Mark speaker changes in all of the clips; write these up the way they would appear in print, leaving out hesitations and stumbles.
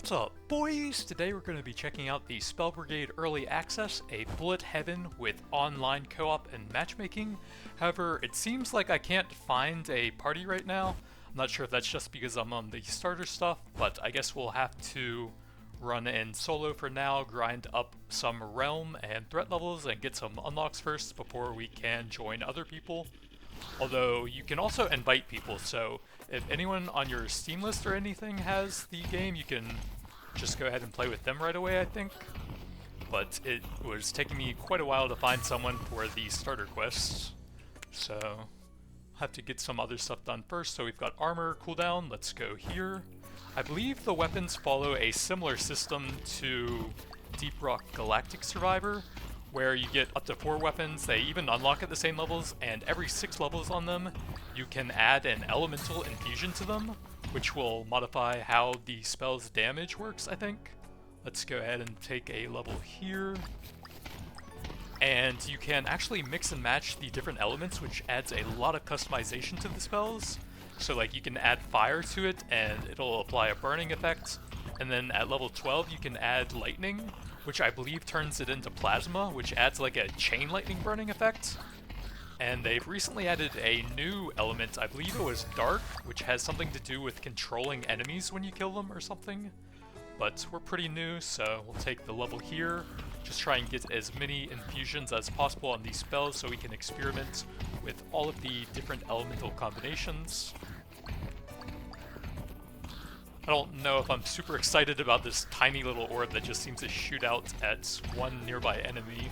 Speaker 1: What's up, boys? Today we're going to be checking out the Spell Brigade Early Access, a bullet heaven with online co-op and matchmaking. However, it seems like I can't find a party right now. I'm not sure if that's just because I'm on the starter stuff, but I guess we'll have to run in solo for now, grind up some realm and threat levels, and get some unlocks first before we can join other people. Although you can also invite people, so if anyone on your Steam list or anything has the game, you can just go ahead and play with them right away, I think. But it was taking me quite a while to find someone for the starter quests, so I'll have to get some other stuff done first. So we've got armor cooldown, let's go here. I believe the weapons follow a similar system to Deep Rock Galactic Survivor, where you get up to 4 weapons. They even unlock at the same levels, and every 6 levels on them, you can add an elemental infusion to them, which will modify how the spell's damage works, I think. Let's go ahead and take a level here. And you can actually mix and match the different elements, which adds a lot of customization to the spells. So like you can add fire to it, and it'll apply a burning effect. And then at level 12, you can add lightning, which I believe turns it into plasma, which adds like a chain lightning burning effect. And they've recently added a new element, I believe it was dark, which has something to do with controlling enemies when you kill them or something. But we're pretty new, so we'll take the level here, just try and get as many infusions as possible on these spells so we can experiment with all of the different elemental combinations. I don't know if I'm super excited about this tiny little orb that just seems to shoot out at one nearby enemy,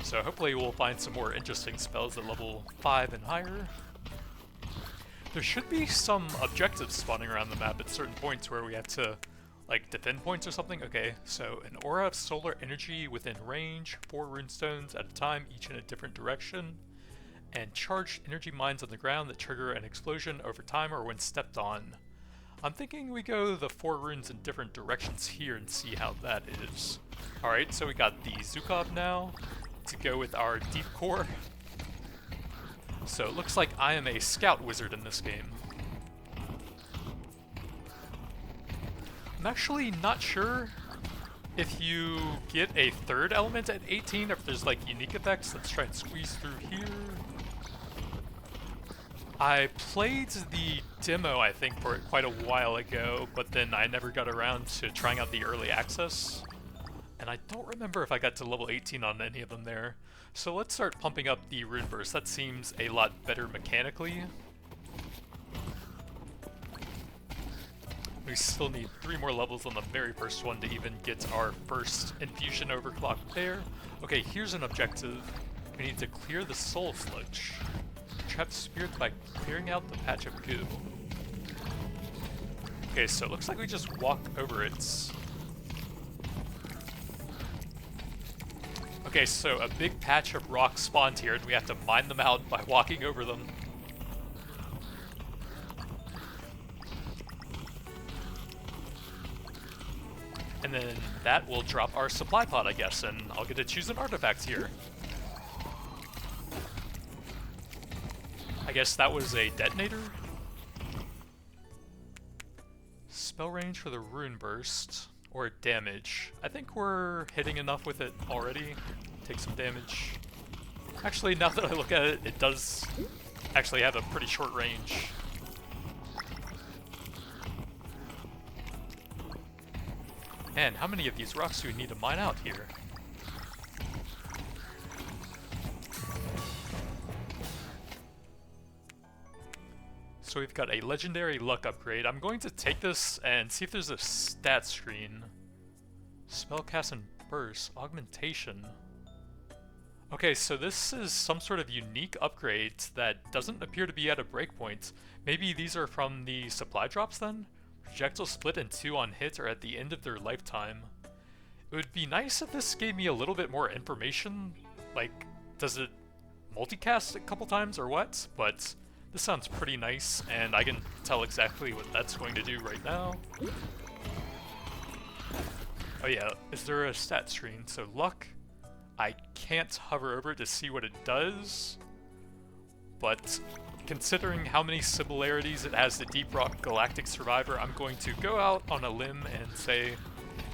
Speaker 1: so hopefully we'll find some more interesting spells at level 5 and higher. There should be some objectives spawning around the map at certain points where we have to, like, defend points or something. Okay, so an aura of solar energy within range, 4 runestones at a time, each in a different direction, and charged energy mines on the ground that trigger an explosion over time or when stepped on. I'm thinking we go the 4 runes in different directions here and see how that is. Alright, so we got the CoOp now to go with our deep core. So it looks like I am a scout wizard in this game. I'm actually not sure if you get a 3rd element at 18 or if there's like unique effects. Let's try and squeeze through here. I played the demo, I think, for it quite a while ago, but then I never got around to trying out the early access. And I don't remember if I got to level 18 on any of them there. So let's start pumping up the rune burst. That seems a lot better mechanically. We still need 3 more levels on the very first one to even get our first infusion overclock there. Okay, here's an objective. We need to clear the soul sludge. Trap spirits by clearing out the patch of goo. Okay, so it looks like we just walk over it. Okay, so a big patch of rocks spawned here, and we have to mine them out by walking over them. And then that will drop our supply pod, I guess, and I'll get to choose an artifact here. I guess that was a detonator? Spell range for the rune burst, or damage. I think we're hitting enough with it already. Take some damage. Actually, now that I look at it, it does actually have a pretty short range. Man, how many of these rocks do we need to mine out here? So we've got a legendary luck upgrade. I'm going to take this and see if there's a stat screen. Spellcast and burst, augmentation. Okay, so this is some sort of unique upgrade that doesn't appear to be at a breakpoint. Maybe these are from the supply drops then? Projectiles split in 2 on hit or at the end of their lifetime. It would be nice if this gave me a little bit more information. Like, does it multicast a couple times or what? But this sounds pretty nice, and I can tell exactly what that's going to do right now. Oh yeah, is there a stat screen? So luck, I can't hover over it to see what it does, but considering how many similarities it has to Deep Rock Galactic Survivor, I'm going to go out on a limb and say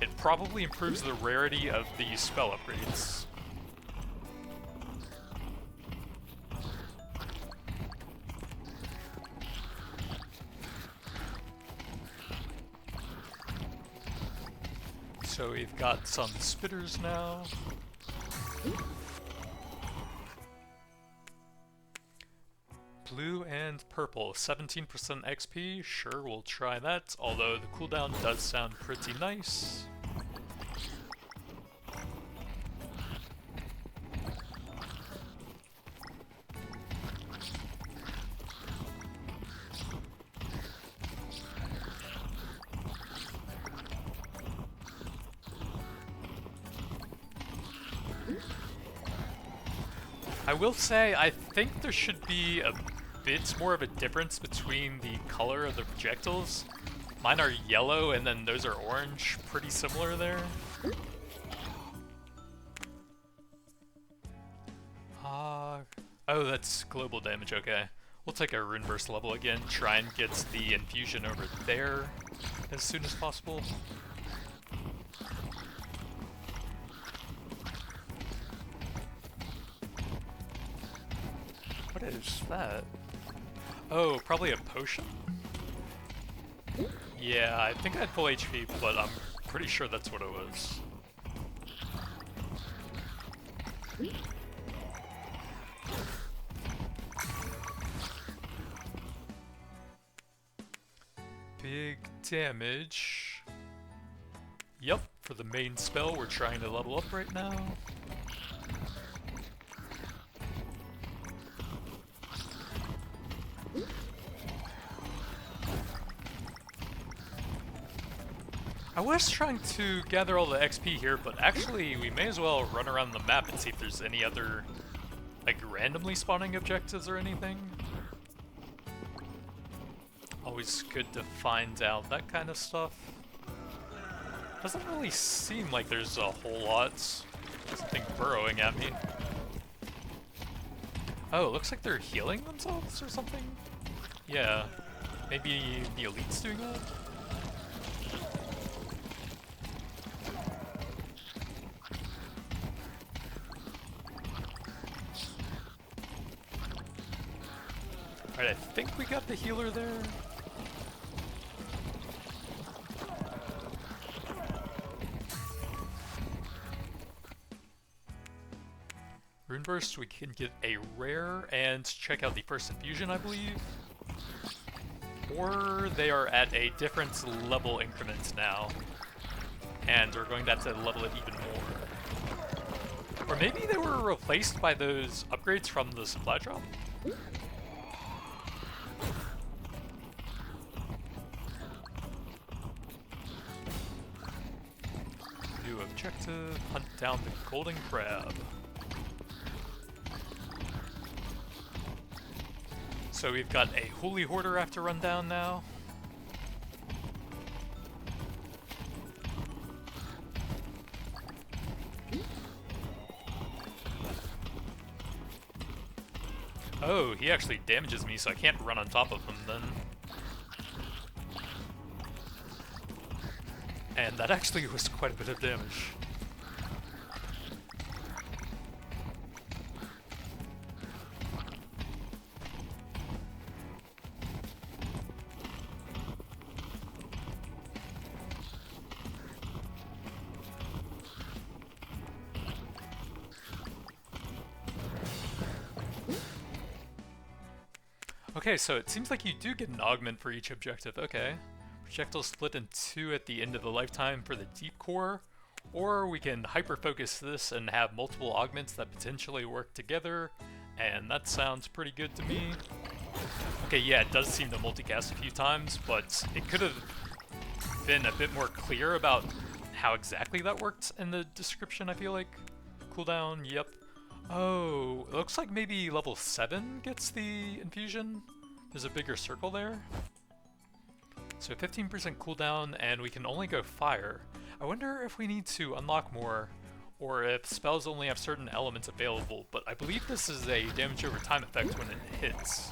Speaker 1: it probably improves the rarity of the spell upgrades. So we've got some spitters now. Blue and purple, 17% XP, sure we'll try that, although the cooldown does sound pretty nice. I will say, I think there should be a bit more of a difference between the color of the projectiles. Mine are yellow and then those are orange, pretty similar there. Oh, that's global damage, okay. We'll take our Rune Burst level again, try and get the infusion over there as soon as possible. What is that? Oh, probably a potion? Yeah, I think I had full HP, but I'm pretty sure that's what it was. Big damage. Yep, for the main spell we're trying to level up right now. I was trying to gather all the XP here, but actually we may as well run around the map and see if there's any other, like, randomly spawning objectives or anything. Always good to find out that kind of stuff. Doesn't really seem like there's a whole lot. Something burrowing at me. Oh, it looks like they're healing themselves or something? Yeah. Maybe the elite's doing that? Alright, I think we got the healer there. Rune Burst, we can get a rare and check out the first infusion, I believe. Or they are at a different level increment now, and we're going to have to level it even more. Or maybe they were replaced by those upgrades from the supply drop? New objective, hunt down the golden crab. So we've got a holy hoarder I have to run down now. Oh, he actually damages me, so I can't run on top of him then. And that actually was quite a bit of damage. Okay, so it seems like you do get an augment for each objective, okay. Projectiles split in two at the end of the lifetime for the deep core, or we can hyper-focus this and have multiple augments that potentially work together, and that sounds pretty good to me. Okay, yeah, it does seem to multicast a few times, but it could have been a bit more clear about how exactly that worked in the description, I feel like. Cooldown, yep. Oh, it looks like maybe level 7 gets the infusion. There's a bigger circle there. So 15% cooldown, and we can only go fire. I wonder if we need to unlock more, or if spells only have certain elements available, but I believe this is a damage over time effect when it hits,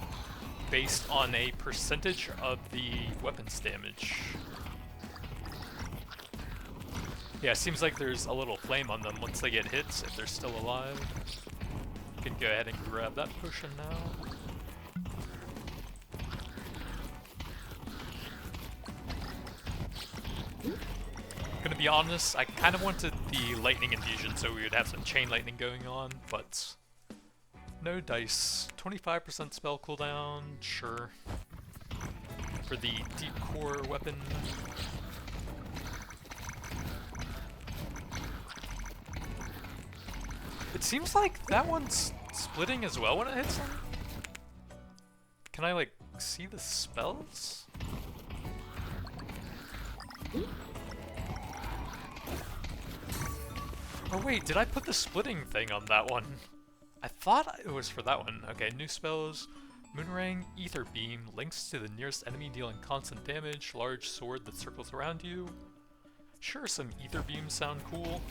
Speaker 1: based on a percentage of the weapon's damage. Yeah, seems like there's a little flame on them once they get hit, if they're still alive. You can go ahead and grab that potion now. Gonna be honest, I kind of wanted the lightning infusion so we would have some chain lightning going on, but no dice. 25% spell cooldown, sure. For the deep core weapon. It seems like that one's splitting as well when it hits them. Can I like see the spells? Or wait, did I put the splitting thing on that one? I thought it was for that one. Okay, new spells. Moonrang, Ether Beam, links to the nearest enemy dealing constant damage, large sword that circles around you. Sure, some Ether Beams sound cool.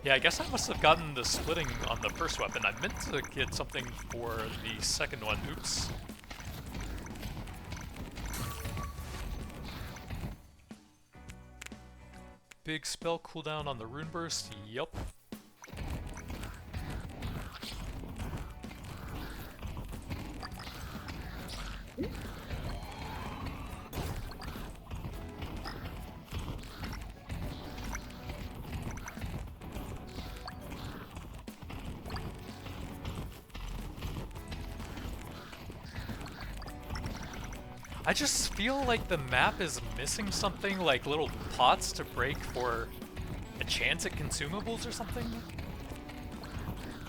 Speaker 1: Yeah, I guess I must have gotten the splitting on the first weapon. I meant to get something for the second one. Oops. Big spell cooldown on the rune burst. Yup. I just feel like the map is missing something, like little pots to break for a chance at consumables or something.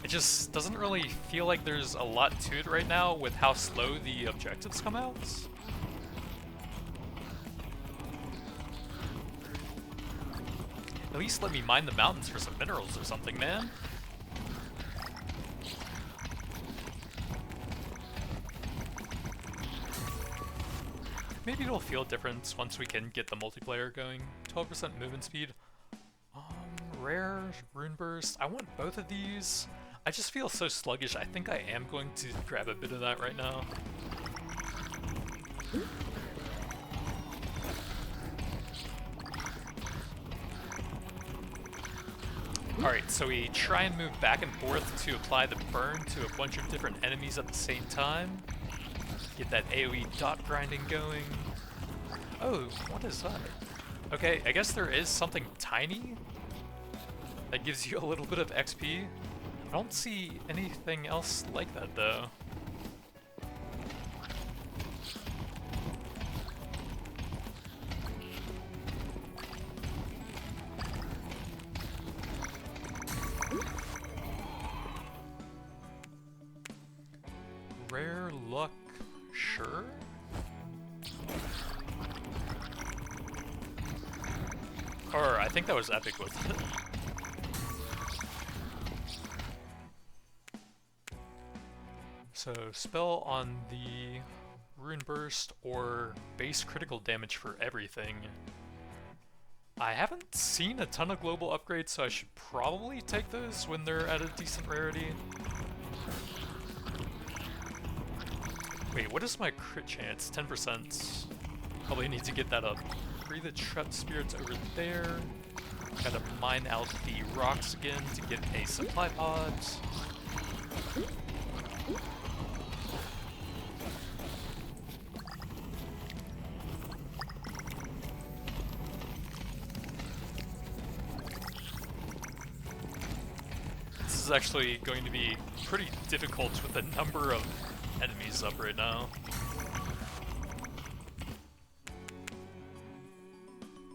Speaker 1: It just doesn't really feel like there's a lot to it right now with how slow the objectives come out. At least let me mine the mountains for some minerals or something, man. Maybe it'll feel different once we can get the multiplayer going. 12% movement speed. Rare, rune burst. I want both of these. I just feel so sluggish. I think I am going to grab a bit of that right now. Alright, so we try and move back and forth to apply the burn to a bunch of different enemies at the same time. Get that AoE dot grinding going. Oh, what is that? Okay, I guess there is something tiny that gives you a little bit of XP. I don't see anything else like that though. Rare luck, sure. Or I think that was epic, wasn't it? So spell on the rune burst or base critical damage for everything. I haven't seen a ton of global upgrades, so I should probably take those when they're at a decent rarity. Wait, what is my crit chance? 10%. Probably need to get that up. Free the trapped spirits over there. Gotta mine out the rocks again to get a supply pod. This is actually going to be pretty difficult with the number of enemies up right now.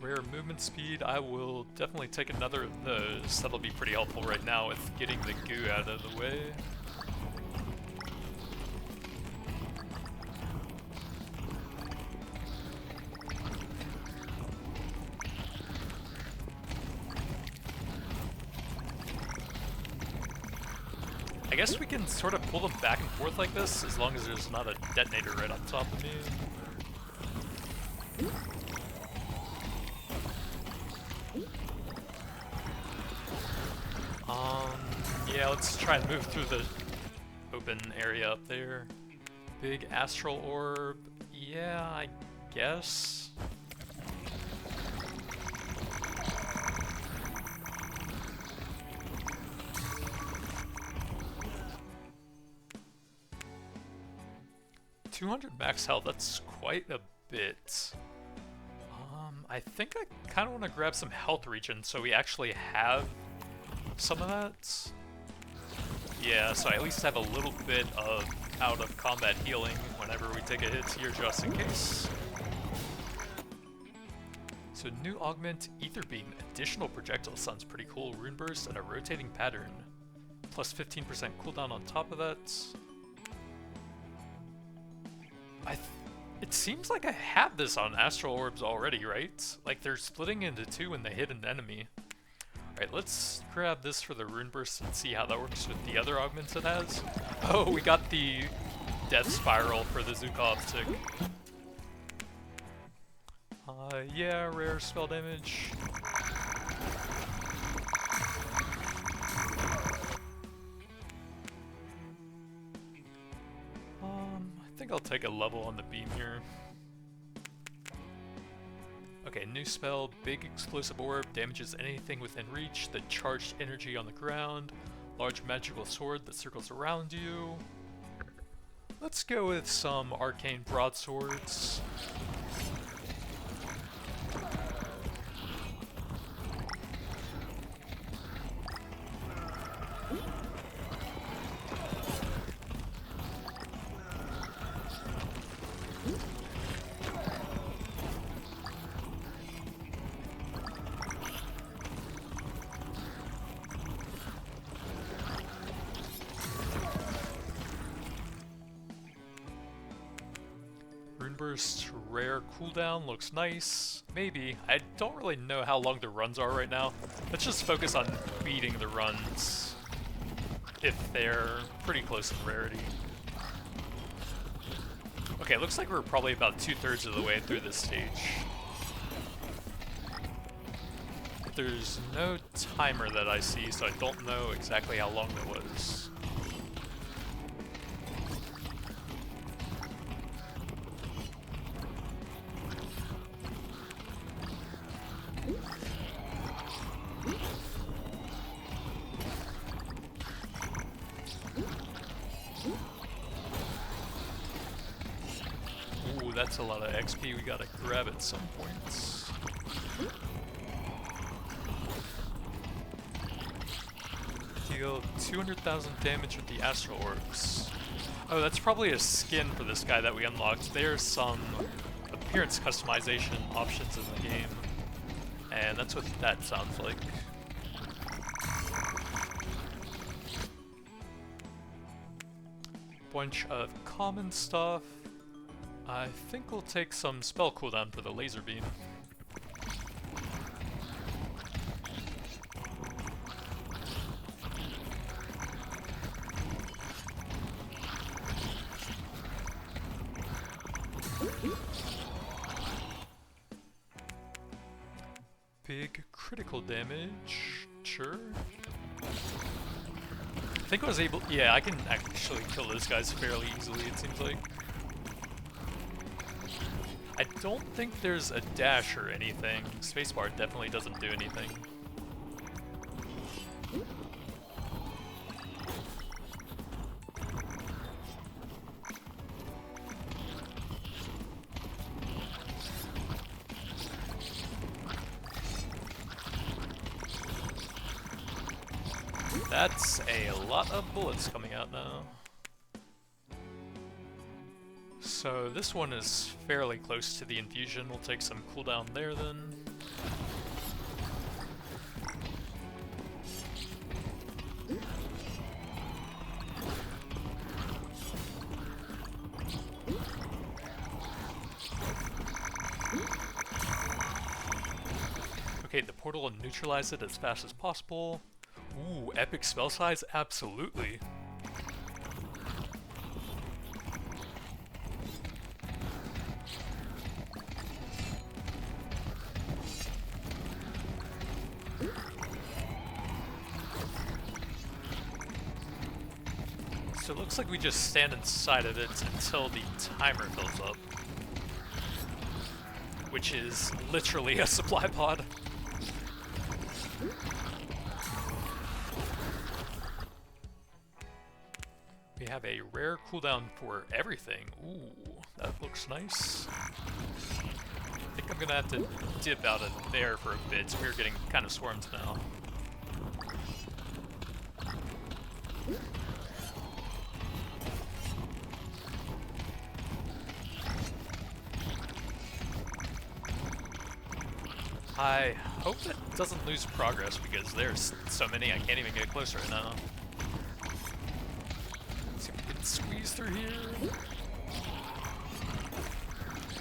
Speaker 1: Rare movement speed, I will definitely take another of those. That'll be pretty helpful right now with getting the goo out of the way. I guess we can sort of pull them back and forth like this, as long as there's not a detonator right on top of me. Yeah, let's try and move through the open area up there. Big astral orb. Yeah, I guess. $200 max health, that's quite a bit. I think I kind of want to grab some health regen so we actually have some of that. Yeah, so I at least have a little bit of out of combat healing whenever we take a hit here just in case. So new augment, Ether Beam, additional projectile sounds pretty cool, rune burst, and a rotating pattern. Plus 15% cooldown on top of that. It seems like I have this on astral orbs already, right? Like they're splitting into two when they hit an enemy. Alright, let's grab this for the rune burst and see how that works with the other augments it has. Oh, we got the death spiral for the CoOp tick. Yeah, rare spell damage. I think I'll take a level on the beam here. Okay, new spell, big explosive orb, damages anything within reach, the charged energy on the ground, large magical sword that circles around you. Let's go with some arcane broadswords. Burst rare cooldown looks nice. Maybe. I don't really know how long the runs are right now. Let's just focus on beating the runs if they're pretty close in rarity. Okay, looks like we're probably about 2/3 of the way through this stage. There's no timer that I see, so I don't know exactly how long that was. That's a lot of XP we gotta grab at some points. Deal 200,000 damage with the astral orbs. Oh, that's probably a skin for this guy that we unlocked. There's some appearance customization options in the game, and that's what that sounds like. Bunch of common stuff. I think we'll take some spell cooldown for the laser beam. Big critical damage, sure. I think I was able, yeah, I can actually kill those guys fairly easily, it seems like. I don't think there's a dash or anything. Spacebar definitely doesn't do anything. That's a lot of bullets coming out now. So this one is fairly close to the infusion. We'll take some cooldown there then. Okay, the portal will neutralize it as fast as possible. Ooh, epic spell size? Absolutely. So it looks like we just stand inside of it until the timer fills up. Which is literally a supply pod. We have a rare cooldown for everything. Ooh, that looks nice. I think I'm gonna have to dip out of there for a bit, so we're getting kind of swarmed now. I hope it doesn't lose progress because there's so many I can't even get close right now. Let's see if we can squeeze through here.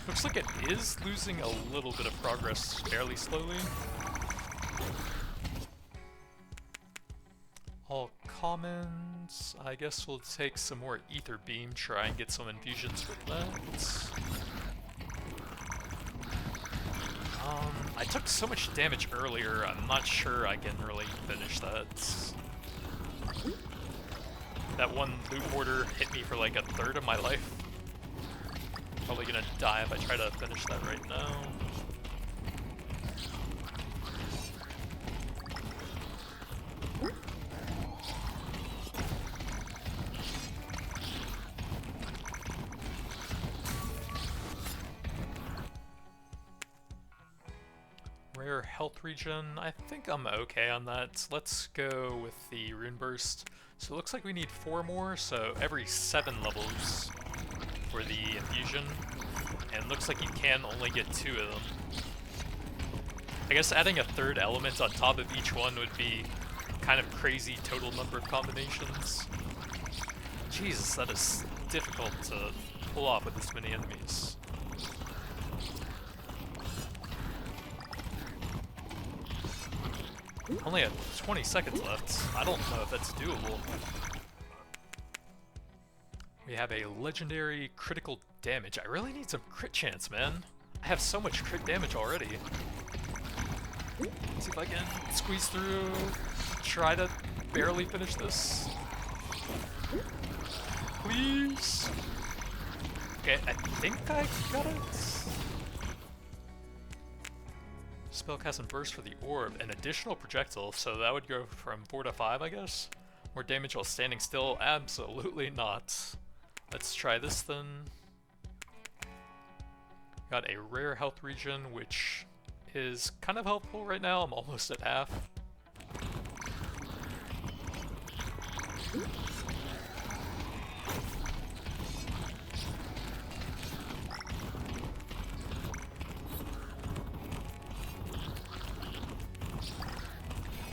Speaker 1: Looks like it is losing a little bit of progress fairly slowly. All commons. I guess we'll take some more ether beam, try and get some infusions with that. I took so much damage earlier, I'm not sure I can really finish that. That one loot order hit me for like a third of my life. Probably gonna die if I try to finish that right now. Rare health regen, I think I'm okay on that. Let's go with the rune burst. So it looks like we need 4 more, so every 7 levels for the infusion. And it looks like you can only get 2 of them. I guess adding a 3rd element on top of each one would be kind of crazy total number of combinations. Jesus, that is difficult to pull off with this many enemies. Only have 20 seconds left. I don't know if that's doable. We have a legendary critical damage. I really need some crit chance, man. I have so much crit damage already. Let's see if I can squeeze through, try to barely finish this. Please. Okay, I think I got it. Spellcast and burst for the orb, an additional projectile, so that would go from 4 to 5, I guess? More damage while standing still? Absolutely not. Let's try this then. Got a rare health regen, which is kind of helpful right now. I'm almost at half.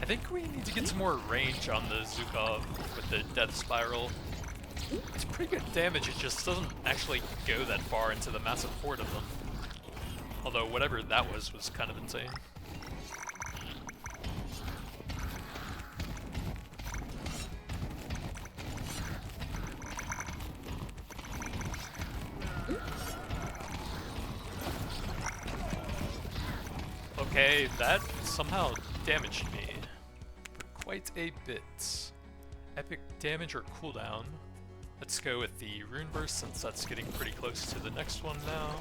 Speaker 1: I think we need to get some more range on the Zukov with the Death Spiral. It's pretty good damage, it just doesn't actually go that far into the massive horde of them. Although whatever that was kind of insane. Okay, that somehow damaged me for quite a bit. Epic damage or cooldown. Let's go with the rune burst since that's getting pretty close to the next one now.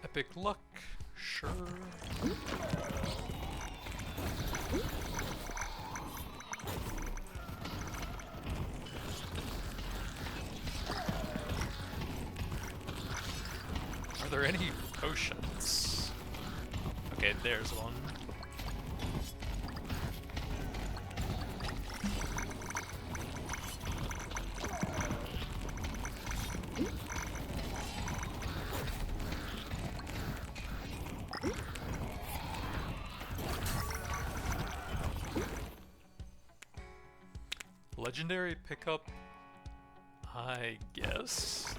Speaker 1: Epic luck, sure. Are there any potions? Okay, there's one. Legendary pickup, I guess.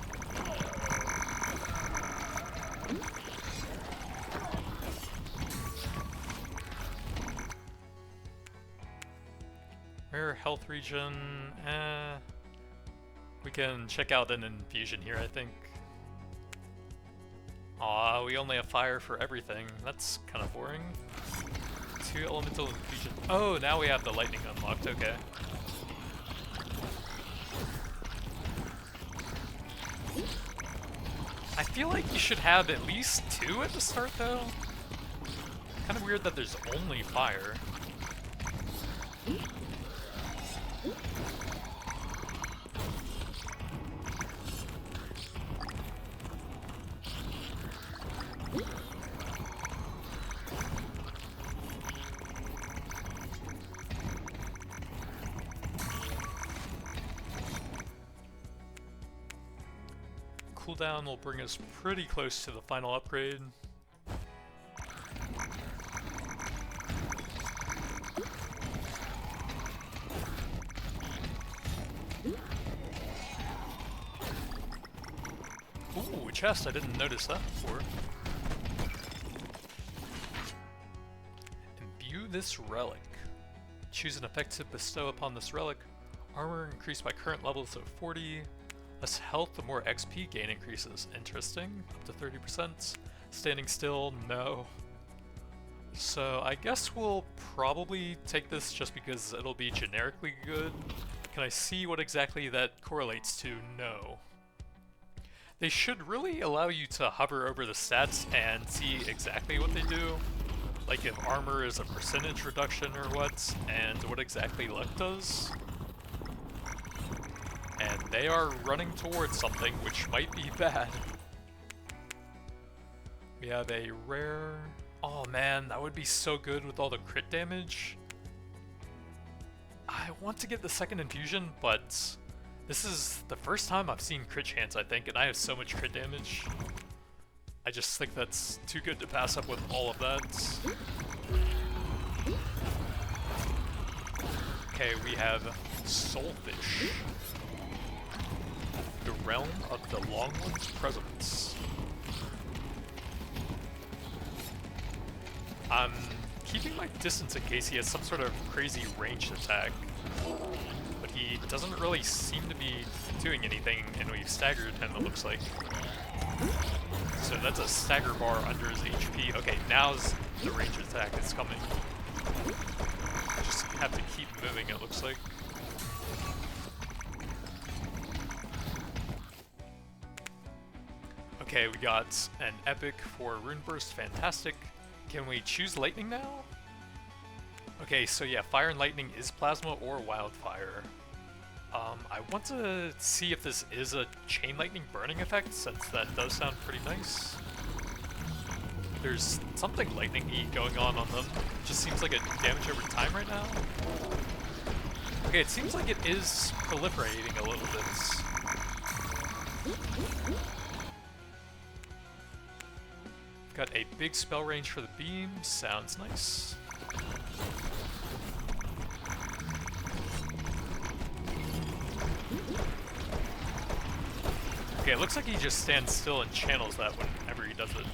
Speaker 1: Rare health regen, we can check out an infusion here, I think. Aw, we only have fire for everything. That's kind of boring. 2 elemental infusion. Oh, now we have the lightning unlocked, okay. I feel like you should have at least 2 at the start though. Kind of weird that there's only fire. Cooldown will bring us pretty close to the final upgrade. Ooh, a chest, I didn't notice that before. Imbue this relic. Choose an effect to bestow upon this relic. Armor increased by current levels of 40. Less health, the more XP gain increases. Interesting. Up to 30%. Standing still, no. So I guess we'll probably take this just because it'll be generically good. Can I see what exactly that correlates to? No. They should really allow you to hover over the stats and see exactly what they do. Like if armor is a percentage reduction or what, and what exactly luck does. And they are running towards something which might be bad. We have a rare... Oh man, that would be so good with all the crit damage. I want to get the second infusion, but this is the first time I've seen crit chance, I think, and I have so much crit damage. I just think that's too good to pass up with all of that. Okay, we have Soulfish. The realm of the Long One's presence. I'm keeping my distance in case he has some sort of crazy ranged attack. But he doesn't really seem to be doing anything, and we've staggered him, it looks like. So that's a stagger bar under his HP. Okay, now's the ranged attack is coming. Just have to keep moving, it looks like. Okay, we got an epic for Rune Burst, fantastic. Can we choose lightning now? Okay, so yeah, fire and lightning is plasma or wildfire. I want to see if this is a chain lightning burning effect, since that does sound pretty nice. There's something lightning-y going on them. It just seems like a damage over time right now. Okay, it seems like it is proliferating a little bit. Got a big spell range for the beam, sounds nice. Okay, it looks like he just stands still and channels that whenever he does it.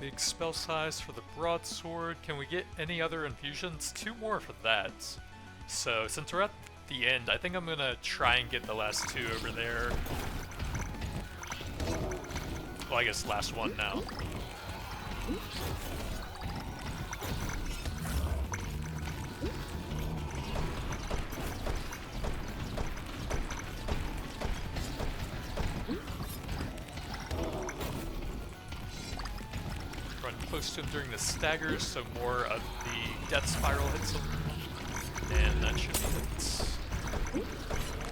Speaker 1: Big spell size for the broadsword. Can we get any other infusions? 2 more for that. So since we're at the end, I think I'm gonna try and get the last 2 over there. Well, I guess last one now. Run close to him during the staggers, so more of the death spiral hits him. And that should be it.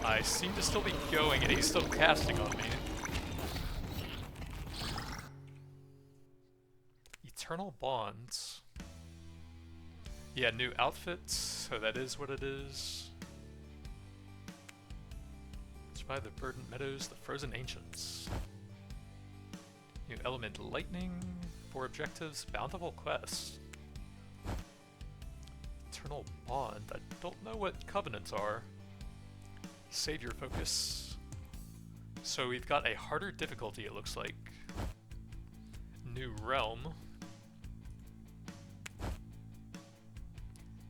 Speaker 1: I seem to still be going, and he's still casting on me. Eternal Bonds. Yeah, new outfit, so that is what it is. It's by the Verdant Meadows, the Frozen Ancients. New element Lightning, 4 objectives, Bountiful Quest. Eternal Bond, I don't know what covenants are. Savior Focus. So we've got a harder difficulty, it looks like. New realm.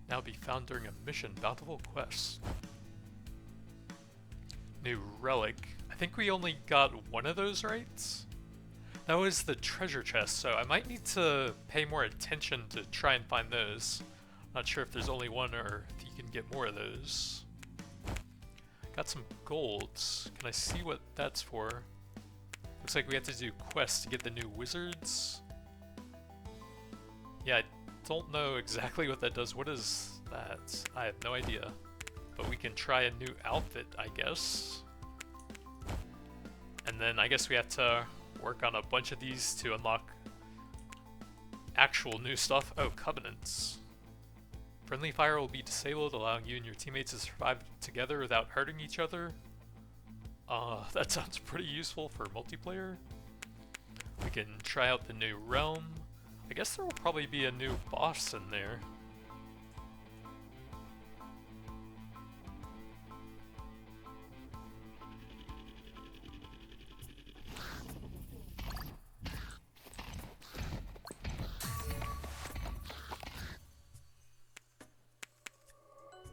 Speaker 1: Now be found during a mission. Bountiful quest. New relic. I think we only got one of those, right? That was the treasure chest, so I might need to pay more attention to try and find those. Not sure if there's only one or if you can get more of those. Got some golds. Can I see what that's for? Looks like we have to do quests to get the new wizards. Yeah, I don't know exactly what that does. What is that? I have no idea. But we can try a new outfit, I guess. And then I guess we have to work on a bunch of these to unlock actual new stuff. Oh, covenants. Friendly fire will be disabled, allowing you and your teammates to survive together without hurting each other. That sounds pretty useful for multiplayer. We can try out the new realm. I guess there will probably be a new boss in there.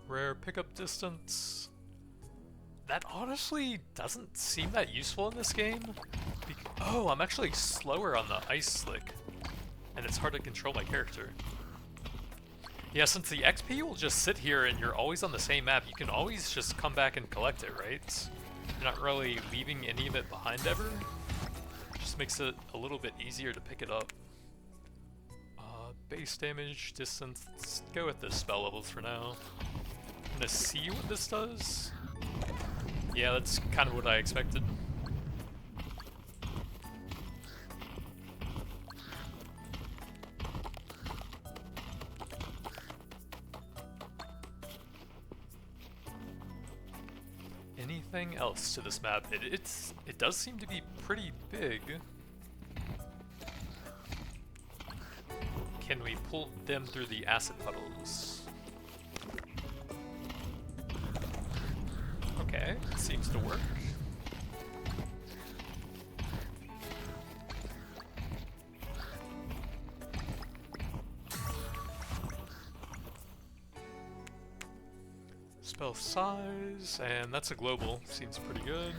Speaker 1: Rare pickup distance. That honestly doesn't seem that useful in this game. Oh, I'm actually slower on the ice slick, and it's hard to control my character. Yeah, since the XP will just sit here and you're always on the same map, you can always just come back and collect it, right? You're not really leaving any of it behind ever. Just makes it a little bit easier to pick it up. Base damage, distance, let's go with the spell levels for now. I'm gonna see what this does. Yeah, that's kind of what I expected. Anything else to this map? It does seem to be pretty big. Can we pull them through the acid puddles? Okay, seems to work. Spell size, and that's a global. Seems pretty good.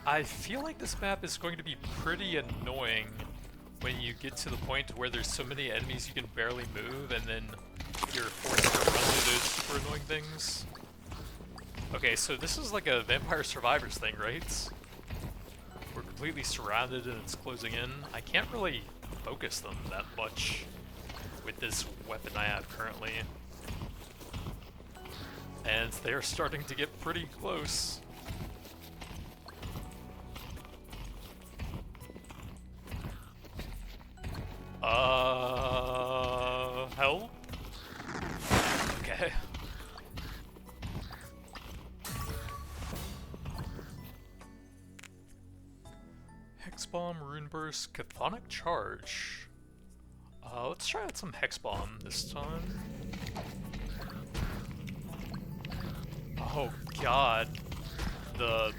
Speaker 1: I feel like this map is going to be pretty annoying when you get to the point where there's so many enemies you can barely move, and then you're forced to run through those super annoying things. Okay, so this is like a Vampire Survivors thing, right? We're completely surrounded and it's closing in. I can't really focus them that much with this weapon I have currently. And they're starting to get pretty close. Help? Okay. Hex Bomb, Rune Burst, Chthonic Charge. Let's try out some Hex Bomb this time. Oh god. The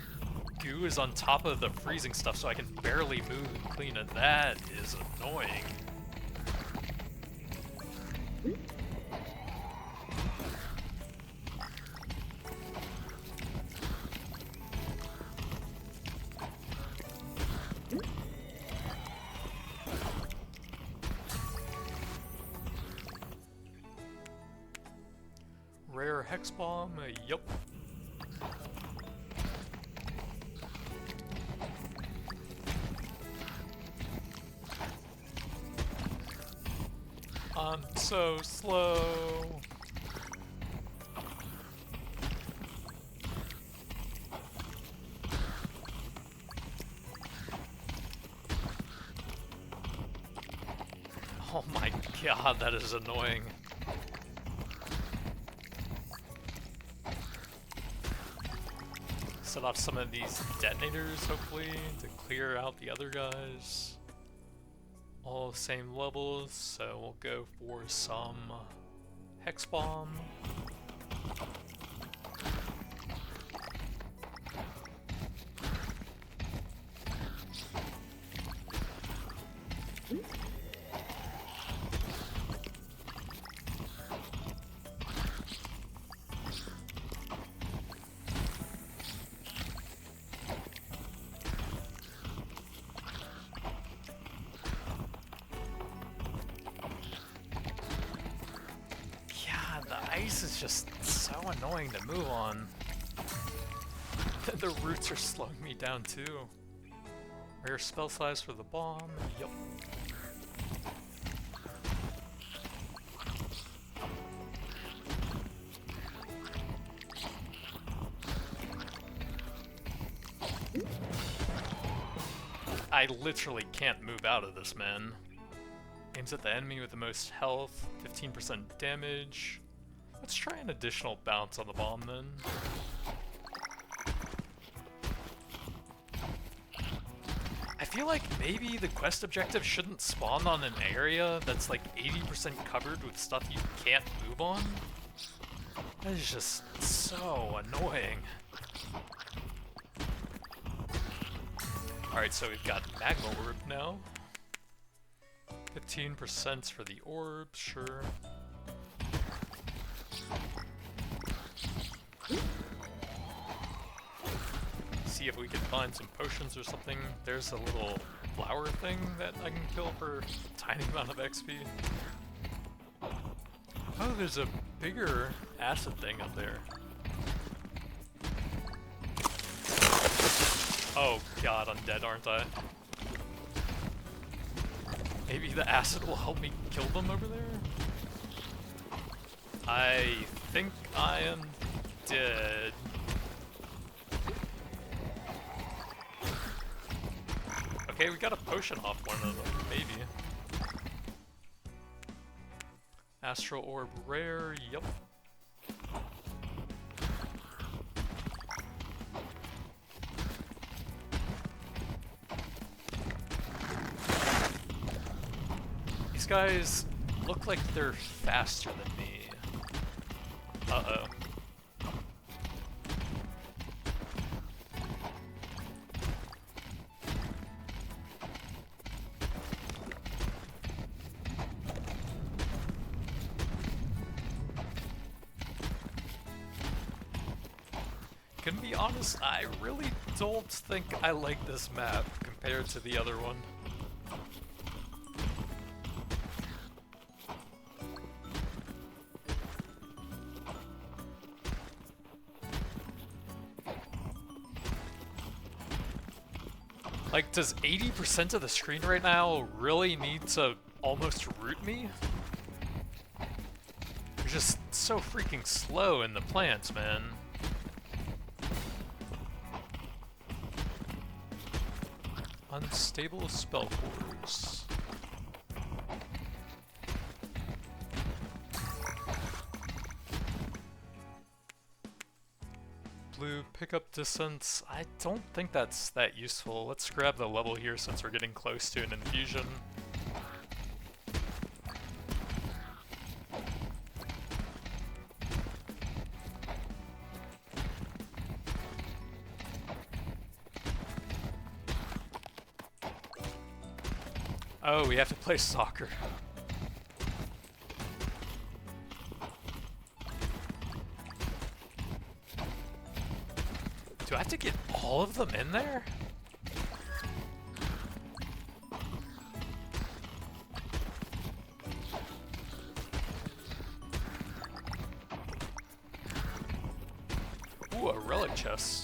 Speaker 1: goo is on top of the freezing stuff, so I can barely move and clean it. That is annoying. Rare Hex Bomb, yup. I'm so slow. Oh my god, that is annoying. Set off some of these detonators, hopefully, to clear out the other guys. All same levels, so we'll go for some Hex Bomb. The ice is just so annoying to move on. The roots are slowing me down too. Rare spell size for the bomb. Yup. I literally can't move out of this, man. Aims at the enemy with the most health, 15% damage. Let's try an additional bounce on the bomb then. I feel like maybe the quest objective shouldn't spawn on an area that's like 80% covered with stuff you can't move on. That is just so annoying. Alright, so we've got Magma Orb now. 15% for the orb, sure. See if we can find some potions or something. There's a little flower thing that I can kill for a tiny amount of XP. Oh, there's a bigger acid thing up there. Oh god, I'm dead, aren't I? Maybe the acid will help me kill them over there? I think I am dead. Okay, we got a potion off one of them, maybe. Astral Orb rare, yup. These guys look like they're faster than me. Uh-oh. To be honest, I really don't think I like this map compared to the other one. Like, does 80% of the screen right now really need to almost root me? You're just so freaking slow in the plants, man. Unstable spell cores. Blue pickup distance. I don't think that's that useful. Let's grab the level here since we're getting close to an infusion. Oh, we have to play soccer. Do I have to get all of them in there? Ooh, a relic chest.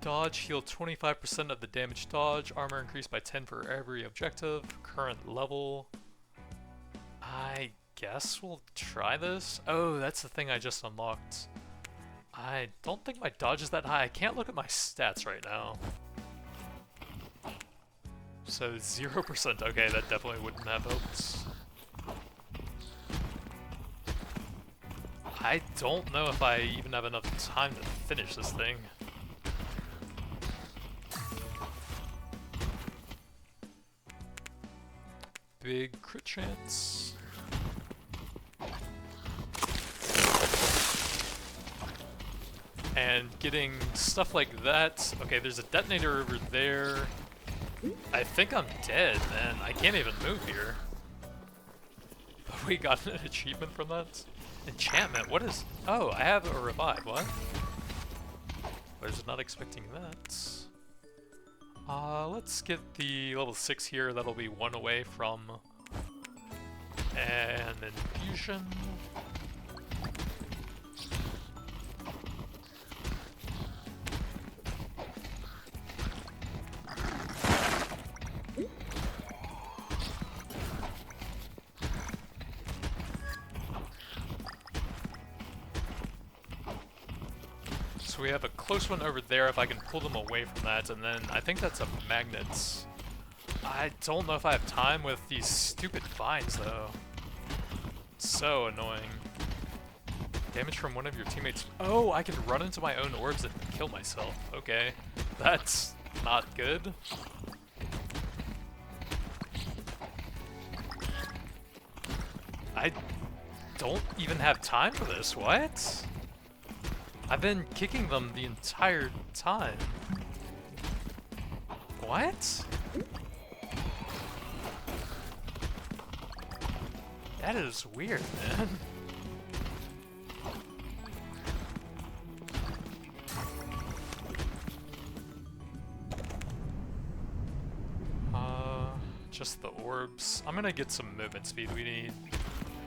Speaker 1: Dodge, heal 25% of the damage dodge, armor increased by 10 for every objective, current level. I guess we'll try this. Oh, that's the thing I just unlocked. I don't think my dodge is that high. I can't look at my stats right now. So 0%, okay, that definitely wouldn't have helped. I don't know if I even have enough time to finish this thing. big crit chance. And getting stuff like that. Okay, there's a detonator over there. I think I'm dead, man. I can't even move here. We got an achievement from that? Enchantment, what is... Oh, I have a revive, what? I was not expecting that. Let's get the level 6 here. That'll be one away from an infusion. So we have a close one over there if I can pull them away from that, and then I think that's a magnets. I don't know if I have time with these stupid vines though. It's so annoying. Damage from one of your teammates. Oh, I can run into my own orbs and kill myself. Okay, that's not good. I don't even have time for this, what? I've been kicking them the entire time. What? That is weird, man. Just the orbs. I'm gonna get some movement speed we need.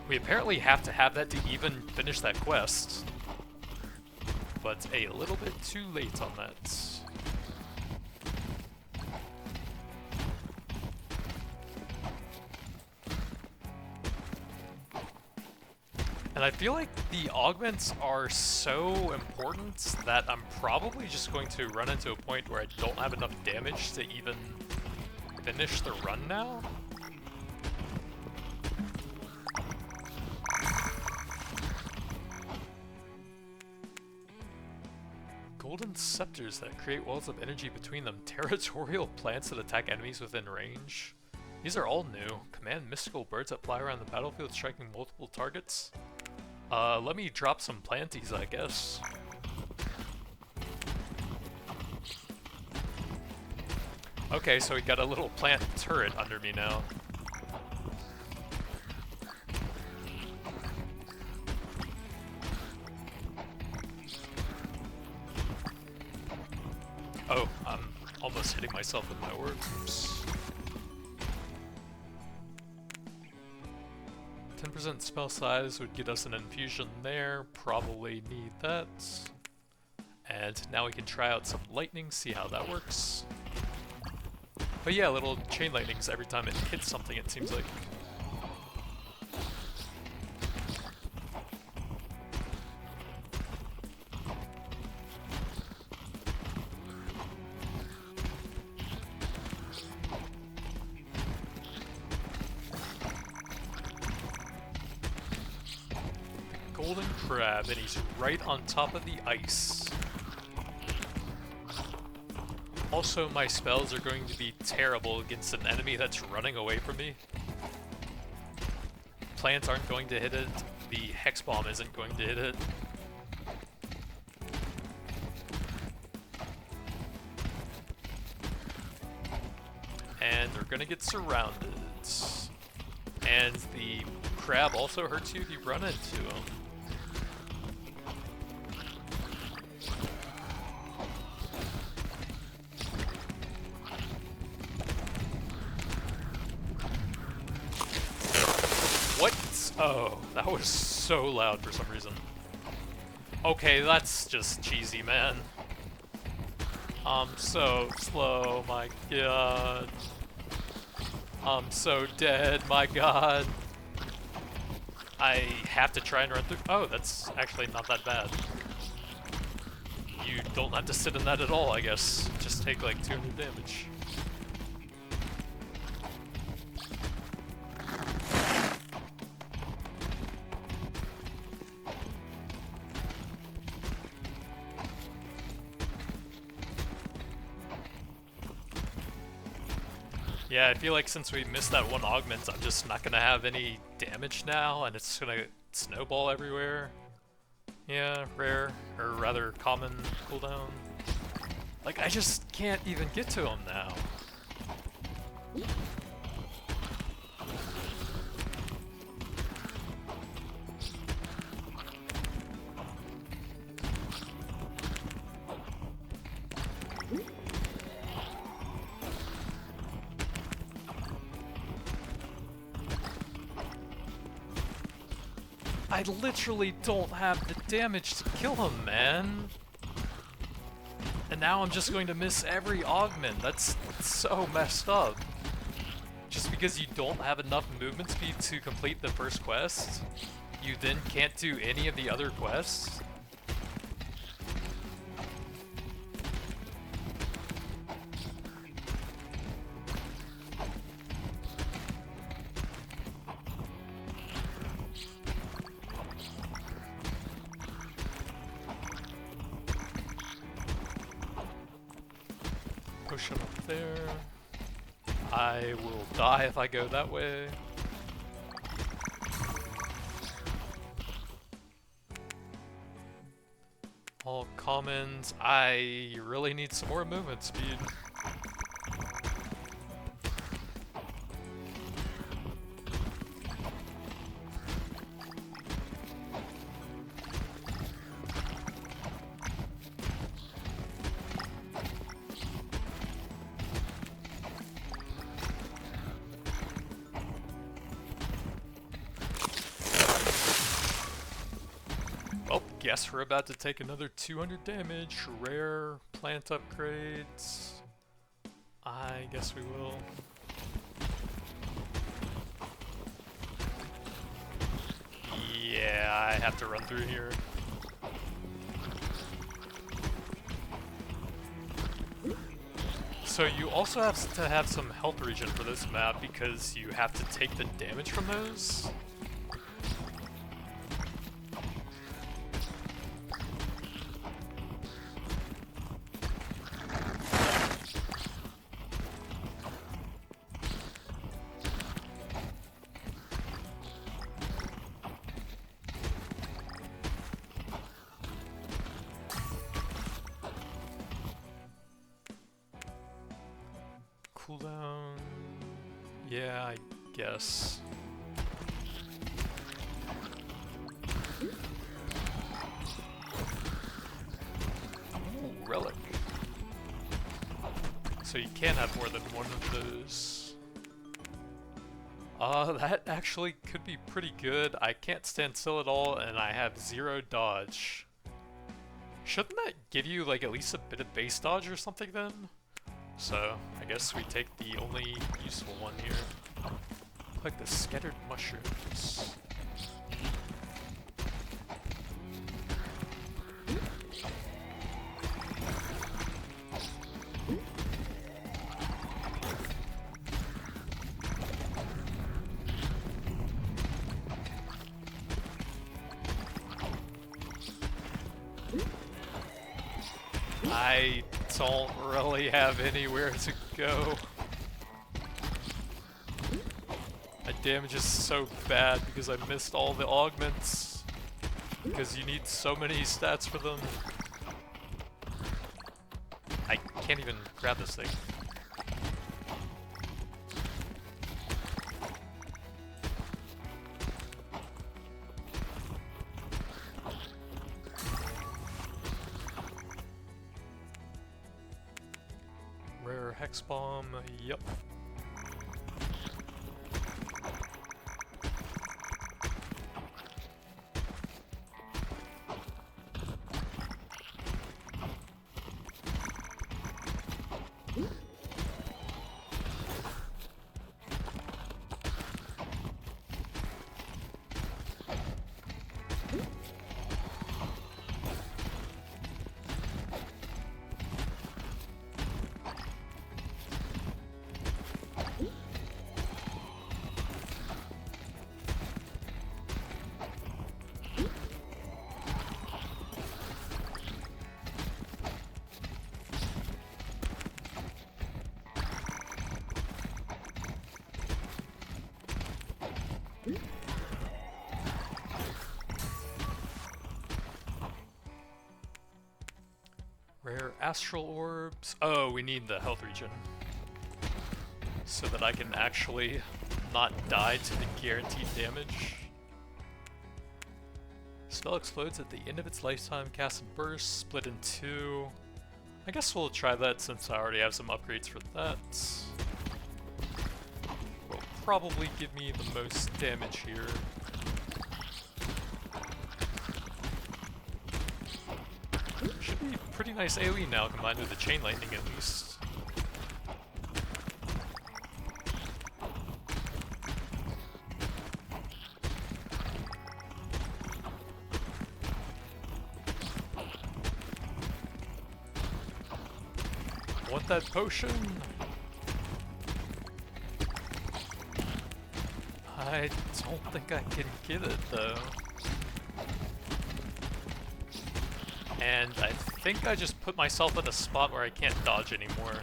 Speaker 1: We apparently have to have that to even finish that quest. But a little bit too late on that. And I feel like the augments are so important that I'm probably just going to run into a point where I don't have enough damage to even finish the run now. Golden scepters that create walls of energy between them. Territorial plants that attack enemies within range. These are all new. Command mystical birds that fly around the battlefield striking multiple targets. Let me drop some planties, I guess. Okay, so we got a little plant turret under me now. Oh, I'm almost hitting myself with my orbs. 10% spell size would get us an infusion there. Probably need that. And now we can try out some lightning, see how that works. But yeah, little chain lightnings every time it hits something, it seems like. Golden crab, and he's right on top of the ice. Also, my spells are going to be terrible against an enemy that's running away from me. Plants aren't going to hit it. The Hex Bomb isn't going to hit it. And they're gonna get surrounded. And the crab also hurts you if you run into him. Oh, that was so loud for some reason. Okay, that's just cheesy, man. I'm so slow, my god. I'm so dead, my god. I have to try and run through. Oh, that's actually not that bad. You don't have to sit in that at all, I guess. Just take like 200 damage. Yeah, I feel like since we missed that one augment, I'm just not gonna have any damage now, and it's gonna snowball everywhere. Yeah, rare, or rather common cooldown. Like, I just can't even get to him now. I literally don't have the damage to kill him, man. And now I'm just going to miss every augment. That's so messed up. Just because you don't have enough movement speed to complete the first quest, you then can't do any of the other quests. Push him up there. I will die if I go that way. All commons. I really need some more movement speed. Well, guess we're about to take another 200 damage. Rare plant upgrades. I guess we will. Yeah, I have to run through here. So you also have to have some health regen for this map because you have to take the damage from those. Cooldown. Yeah, I guess. Ooh, relic. So you can have more than one of those. That actually could be pretty good. I can't stand still at all, and I have 0 dodge. Shouldn't that give you like at least a bit of base dodge or something then? So, I guess we take the only useful one here. Like the scattered mushrooms. I don't really have anywhere to go. My damage is so bad because I missed all the augments. Because you need so many stats for them. I can't even grab this thing. Rare hex bomb, yep. astral orbs. Oh, we need the health regen. So that I can actually not die to the guaranteed damage. Spell explodes at the end of its lifetime, cast and burst, split in two. I guess we'll try that since I already have some upgrades for that. Will probably give me the most damage here. Should be pretty nice AoE now combined with the chain lightning at least. Want that potion? I don't think I can get it though. And I think I just put myself in a spot where I can't dodge anymore.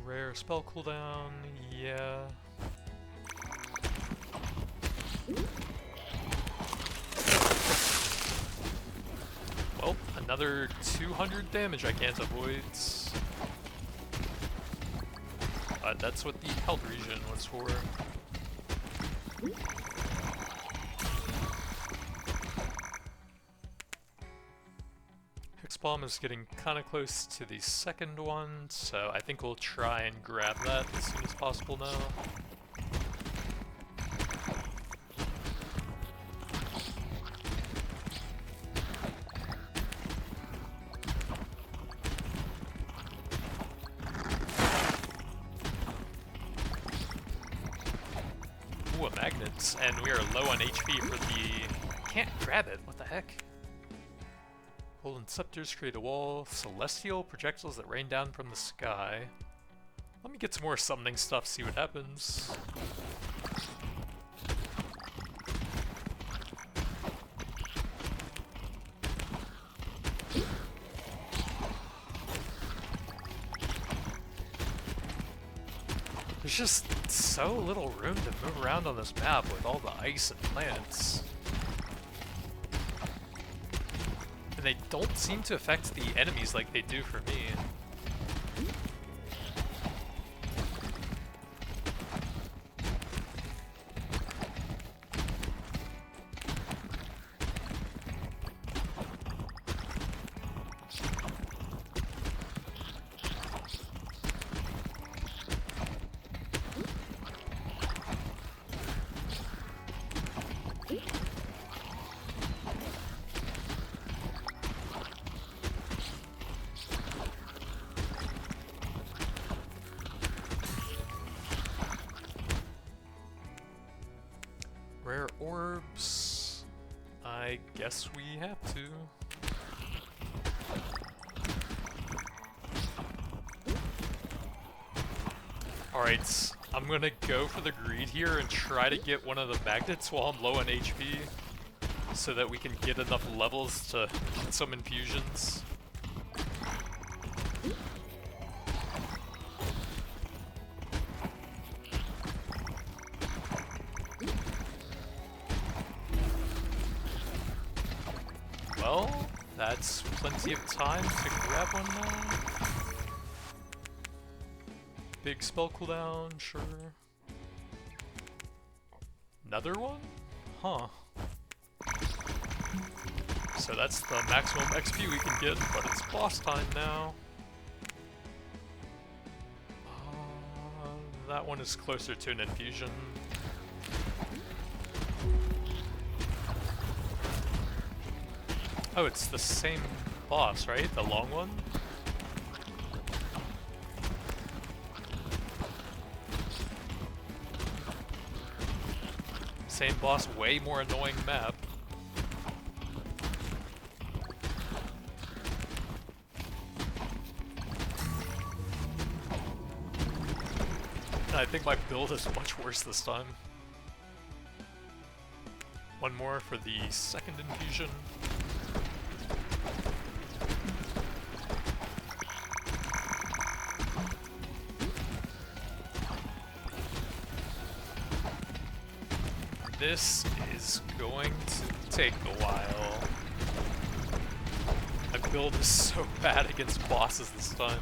Speaker 1: Rare spell cooldown, yeah. Well, another 200 damage I can't avoid. That's what the health regen was for. Bomb is getting kind of close to the second one, so I think we'll try and grab that as soon as possible now. Ooh, a magnet, and we are low on HP for the... Can't grab it, what the heck? Golden scepters create a wall, celestial projectiles that rain down from the sky. Let me get some more summoning stuff, see what happens. There's just so little room to move around on this map with all the ice and plants. And they don't seem to affect the enemies like they do for me. Rare orbs. I guess we have to. Alright, I'm gonna go for the greed here and try to get one of the magnets while I'm low on HP so that we can get enough levels to get some infusions. Well, that's plenty of time to grab one now. Big spell cooldown, sure. Another one? Huh. So that's the maximum XP we can get, but it's boss time now. That one is closer to an infusion. Oh, it's the same boss, right? The long one? Same boss, way more annoying map. I think my build is much worse this time. One more for the second infusion. This is going to take a while. My build is so bad against bosses this time.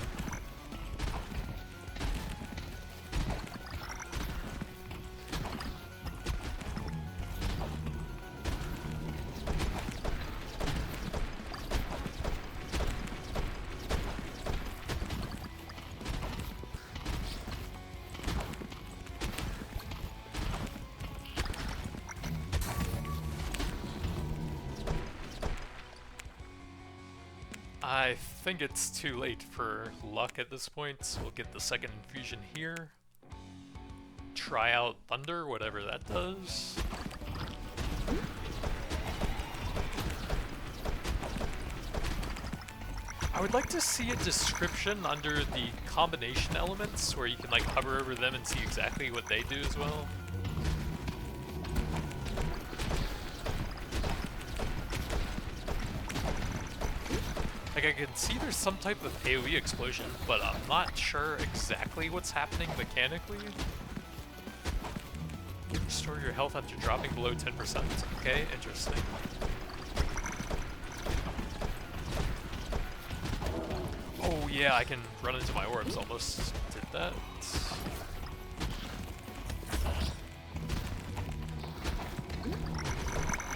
Speaker 1: I think it's too late for luck at this point, so we'll get the second infusion here. Try out Thunder, whatever that does. I would like to see a description under the combination elements where you can like hover over them and see exactly what they do as well. Like, I can see there's some type of AoE explosion, but I'm not sure exactly what's happening mechanically. Restore your health after dropping below 10%. Okay, interesting. Oh yeah, I can run into my orbs. Almost did that.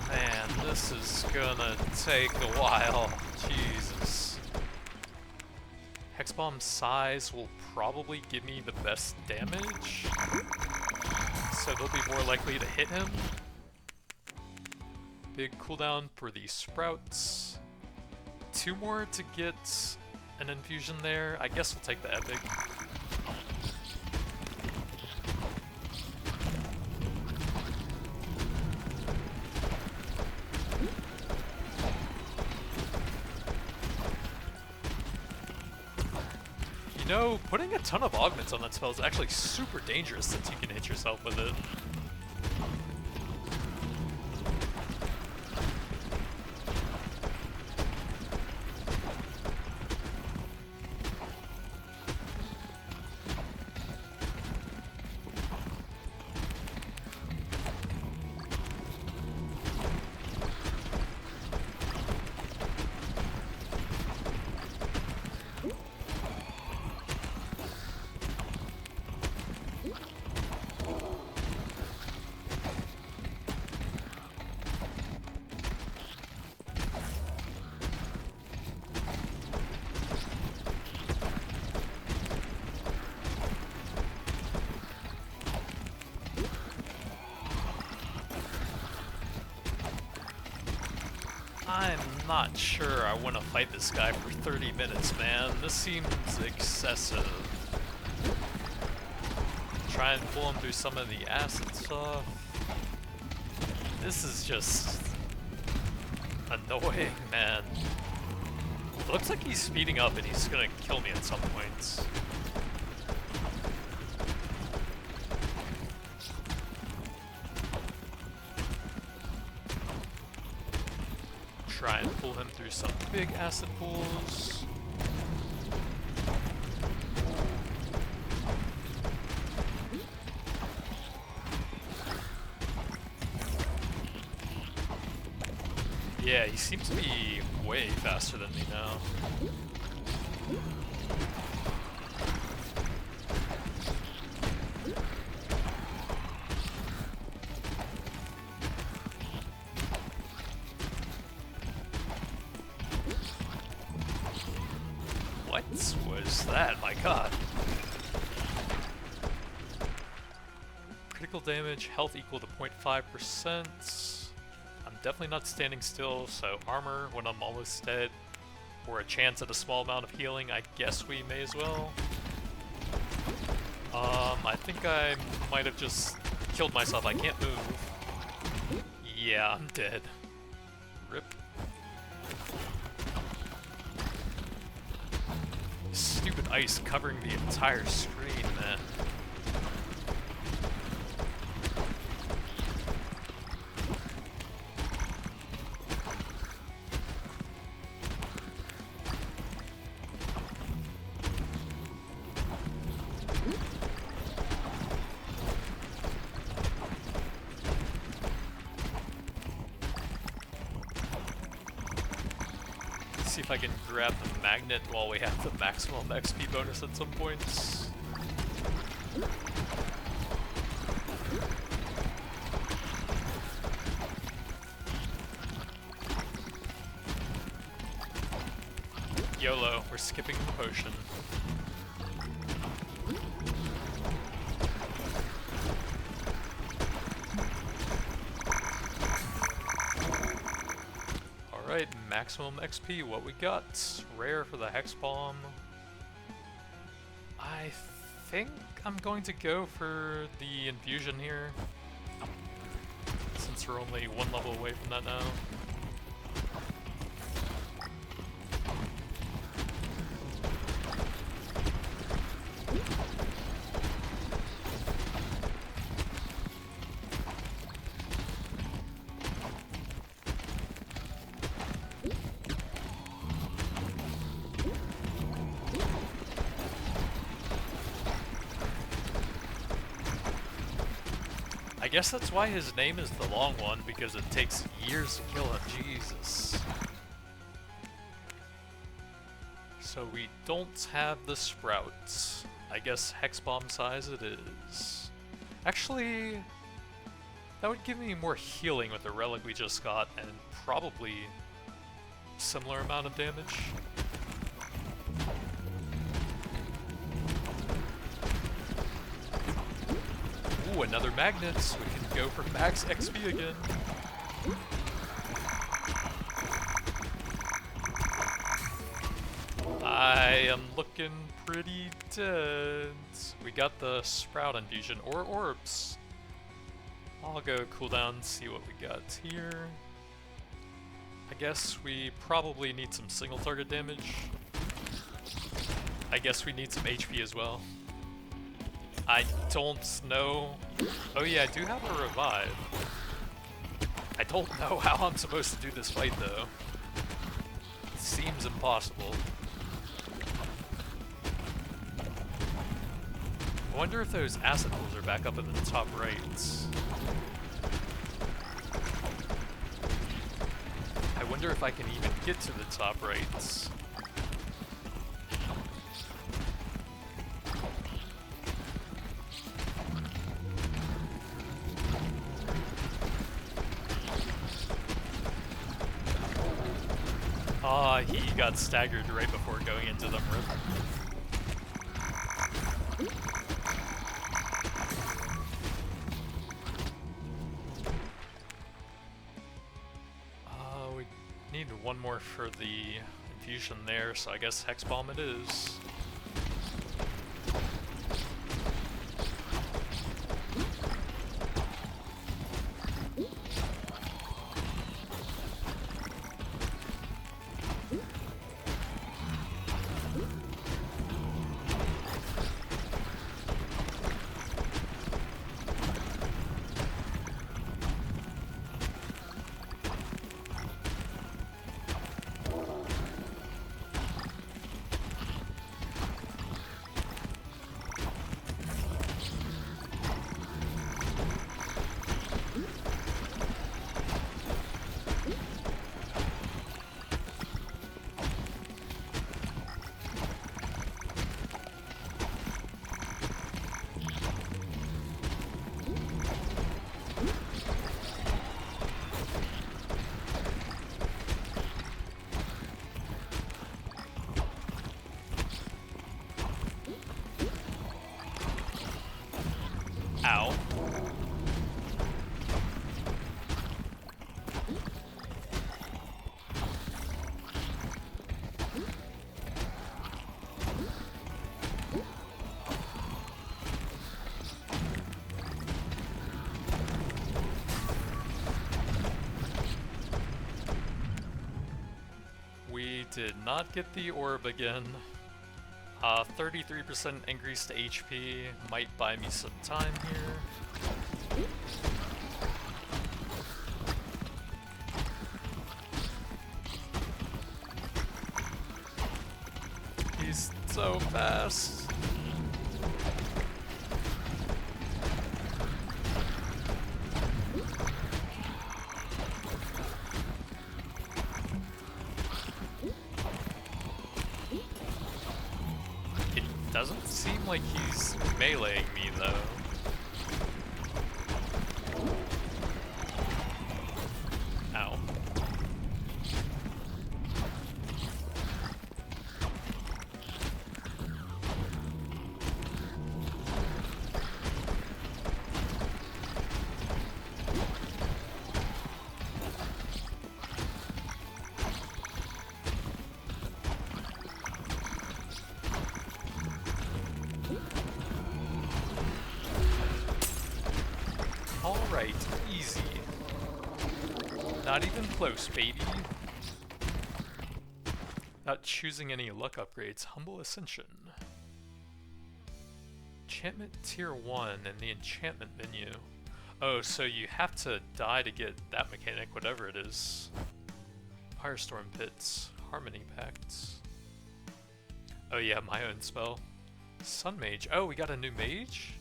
Speaker 1: Man, this is gonna take a while. Jesus. Hexbomb size will probably give me the best damage, so they'll be more likely to hit him. Big cooldown for the sprouts. 2 more to get an infusion there. I guess we'll take the epic. You know, putting a ton of augments on that spell is actually super dangerous since you can hit yourself with it. I'm not sure I want to fight this guy for 30 minutes, man. This seems excessive. Try and pull him through some of the acid stuff. This is just annoying, man. It looks like he's speeding up and he's gonna kill me at some points. Try and pull him through some big acid pools. Yeah, he seems to be way faster than me now. What was that? My god. Critical damage, health equal to 0.5%. I'm definitely not standing still, so armor when I'm almost dead, or a chance at a small amount of healing, I guess we may as well. I think I might have just killed myself. I can't move. Yeah, I'm dead. Rip. Stupid ice covering the entire screen, man. see if I can grab the magnet while we have the maximum XP bonus at some points. YOLO, we're skipping the potion. Alright, maximum XP, what we got? Rare for the Hex Bomb. I think I'm going to go for the infusion here, since we're only one level away from that now. I guess that's why his name is the long one, because it takes years to kill him. Jesus. So we don't have the sprouts. I guess Hex Bomb size it is. Actually, that would give me more healing with the relic we just got, and probably similar amount of damage. Ooh, another magnet, so we can go for max XP again. I am looking pretty dead. We got the sprout infusion, or orbs. I'll go cooldown, see what we got here. I guess we probably need some single target damage. I guess we need some HP as well. I don't know. Oh yeah, I do have a revive. I don't know how I'm supposed to do this fight though. It seems impossible. I wonder if those acid pools are back up in the top right. I wonder if I can even get to the top right. Ah, he got staggered right before going into them rip. We need one more for the infusion there, so I guess Hex Bomb it is. Ow. We did not get the orb again. 33% increase to HP might buy me some time here. He's so fast. like he's meleeing me though. Ow. Alright, easy. Not even close, baby. Not choosing any luck upgrades. Humble Ascension. Enchantment Tier 1 in the enchantment menu. Oh, so you have to die to get that mechanic, whatever it is. Firestorm Pits. Harmony Pacts. Oh yeah, my own spell. Sun Mage. Oh, we got a new mage?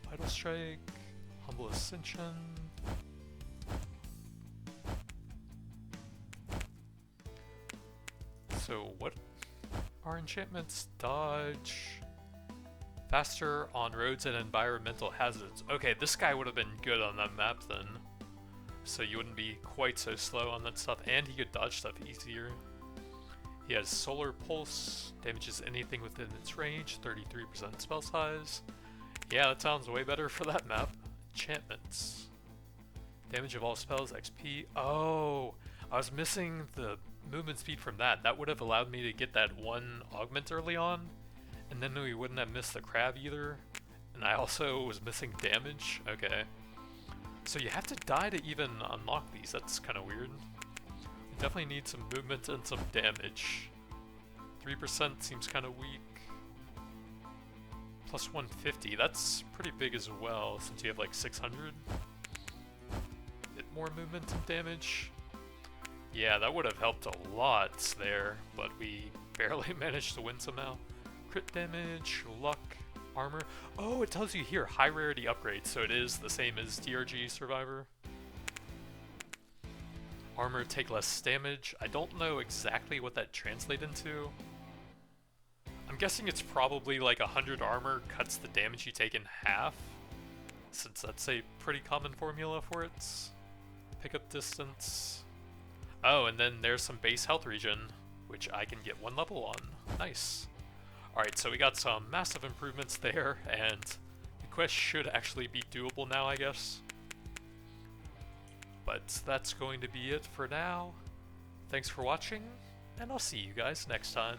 Speaker 1: Vital Strike. Humble Ascension. So what are enchantments? Dodge. Faster on roads and environmental hazards. Okay, this guy would have been good on that map then. So you wouldn't be quite so slow on that stuff, and he could dodge stuff easier. He has Solar Pulse, damages anything within its range, 33% spell size. Yeah, that sounds way better for that map. Enchantments. Damage of all spells, XP. Oh, I was missing the movement speed from that. That would have allowed me to get that one augment early on, and then we wouldn't have missed the crab either. And I also was missing damage. Okay. So you have to die to even unlock these. That's kind of weird. You definitely need some movement and some damage. 3% seems kind of weak. Plus 150, that's pretty big as well, since you have like 600. Bit more movement and damage. Yeah, that would have helped a lot there, but we barely managed to win somehow. Crit damage, luck, armor. Oh, it tells you here, high rarity upgrades, so it is the same as DRG Survivor. Armor, take less damage. I don't know exactly what that translates into. I'm guessing it's probably like 100 armor cuts the damage you take in half, since that's a pretty common formula for it. Pickup distance. Oh, and then there's some base health regen, which I can get 1 level on. Nice. Alright, so we got some massive improvements there, and the quest should actually be doable now, I guess. But that's going to be it for now. Thanks for watching, and I'll see you guys next time.